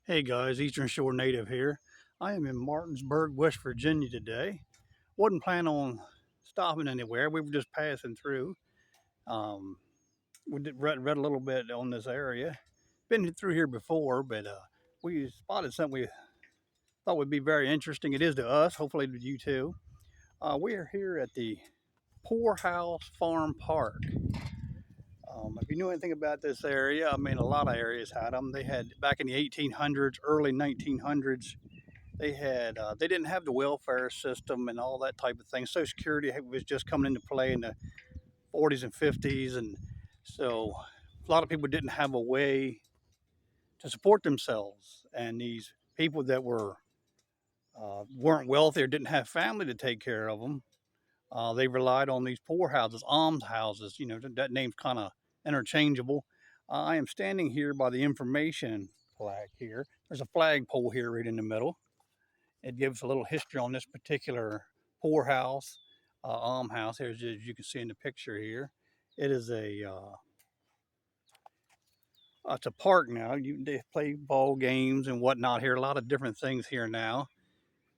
Hey guys, Eastern Shore native here. I am in Martinsburg, West Virginia today. Wasn't planning on stopping anywhere. We were just passing through. Um, we read a little bit on this area. Been through here before, but we spotted something we thought would be very interesting. It is to us, hopefully to you too. We are here at the Poorhouse Farm Park. If you knew anything about this area, I mean, a lot of areas had them. They had back in the 1800s, early 1900s. They didn't have the welfare system and all that type of thing. Social Security was just coming into play in the 40s and 50s, and so a lot of people didn't have a way to support themselves. And these people that weren't wealthy or didn't have family to take care of them, they relied on these poorhouses, almshouses. You know, that name's kind of interchangeable. I am standing here by the information flag here. There's a flagpole here right in the middle. It gives a little history on this particular poorhouse, almshouse. As you can see in the picture here, it is it's a park now. They play ball games and whatnot here. A lot of different things here now.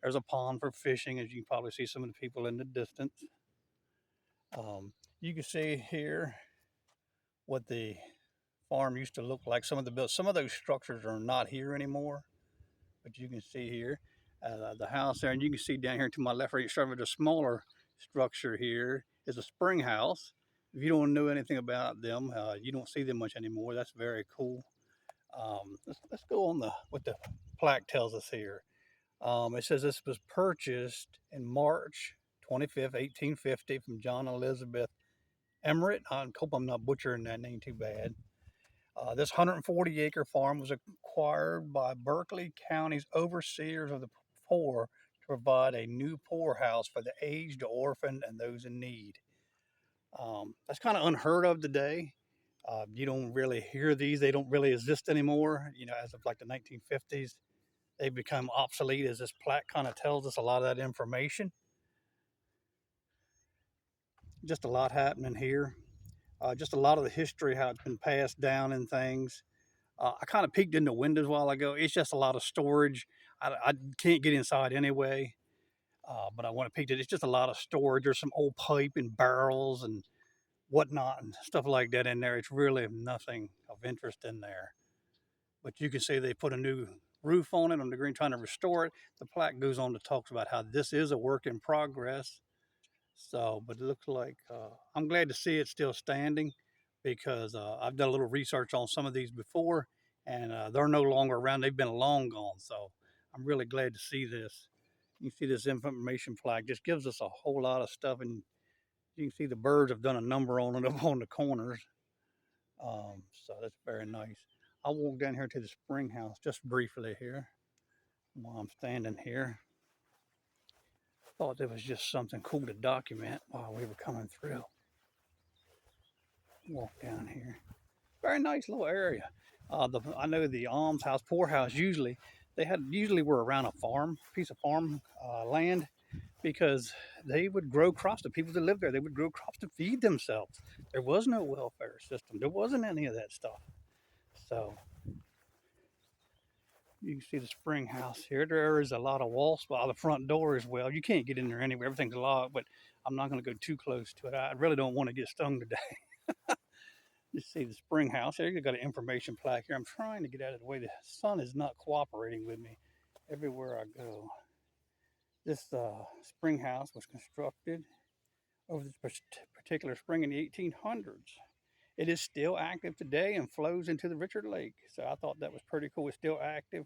There's a pond for fishing, as you can probably see some of the people in the distance. You can see here what the farm used to look like. Some of those structures are not here anymore, but you can see here the house there, and you can see down here to my left, right, starting with a smaller structure here is a spring house. If you don't know anything about them, you don't see them much anymore. That's very cool. Let's go on the what the plaque tells us here. It says this was purchased in March 25th, 1850 from John Elizabeth Emmerich. I hope I'm not butchering that name too bad. This 140-acre farm was acquired by Berkeley County's overseers of the poor to provide a new poorhouse for the aged, the orphaned, and those in need. That's kind of unheard of today. You don't really hear these. They don't really exist anymore. You know, as of like the 1950s, they've become obsolete as this plaque kind of tells us a lot of that information. Just a lot happening here. Just a lot of the history, how it's been passed down and things. I kind of peeked in the windows a while ago. It's just a lot of storage. I can't get inside anyway, but I want to peek it. It's just a lot of storage. There's some old pipe and barrels and whatnot and stuff like that in there. It's really nothing of interest in there. But you can see they put a new roof on it on the green, trying to restore it. The plaque goes on to talk about how this is a work in progress. So, but it looks like I'm glad to see it still standing because I've done a little research on some of these before, and they're no longer around. They've been long gone. So I'm really glad to see this. You see this information flag just gives us a whole lot of stuff, and you can see the birds have done a number on it up on the corners. So that's very nice. I'll walk down here to the spring house just briefly here while I'm standing here. Thought it was just something cool to document while we were coming through. Walk down here. Very nice little area. I know the almshouse, poorhouse usually were around a piece of farm land, because they would grow crops. The people that lived there, they would grow crops to feed themselves. There was no welfare system. There wasn't any of that stuff. So you can see the spring house here. There is a lot of walls by the front door as well. You can't get in there anyway. Everything's locked, but I'm not going to go too close to it. I really don't want to get stung today. You see the spring house here. You got an information plaque here. I'm trying to get out of the way. The sun is not cooperating with me everywhere I go. This spring house was constructed over this particular spring in the 1800s. It is still active today and flows into the Richard Lake. So I thought that was pretty cool. It's still active.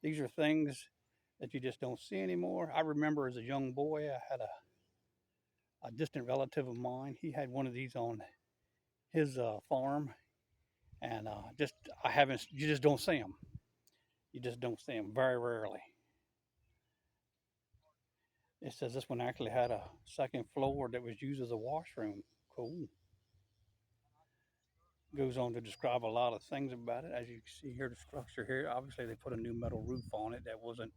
These are things that you just don't see anymore. I remember as a young boy, I had a distant relative of mine. He had one of these on his farm, and just I haven't. You just don't see them. You just don't see them very rarely. It says this one actually had a second floor that was used as a washroom. Cool. Goes on to describe a lot of things about it. As you can see here, the structure here, obviously they put a new metal roof on it that wasn't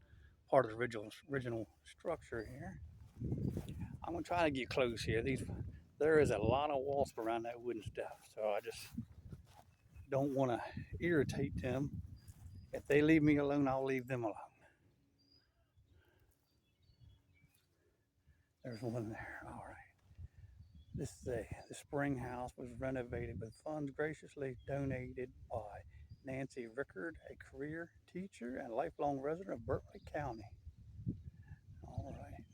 part of the original structure here. I'm gonna try to get close here. There is a lot of wasp around that wooden stuff, so I just don't want to irritate them. If they leave me alone, I'll leave them alone. There's one there. All right. The spring house was renovated with funds graciously donated by Nancy Rickard, a career teacher and lifelong resident of Berkeley County. All right.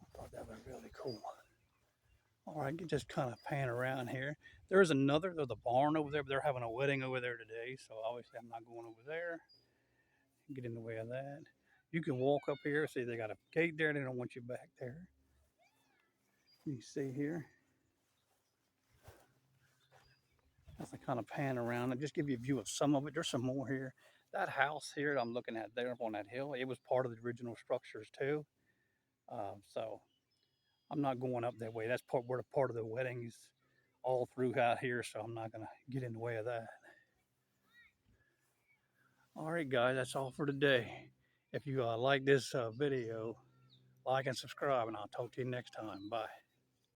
I thought that was really cool. All right, just kind of pan around here. There's a barn over there, but they're having a wedding over there today, so obviously I'm not going over there. Get in the way of that. You can walk up here. See, they got a gate there. They don't want you back there. You see here. As I kind of pan around and just give you a view of some of it. There's some more here. That house here that I'm looking at there up on that hill, it was part of the original structures too. So I'm not going up that way. That's where the part of the wedding is all throughout here, so I'm not gonna get in the way of that. All right, guys, that's all for today. If you like this video, like and subscribe, and I'll talk to you next time. Bye.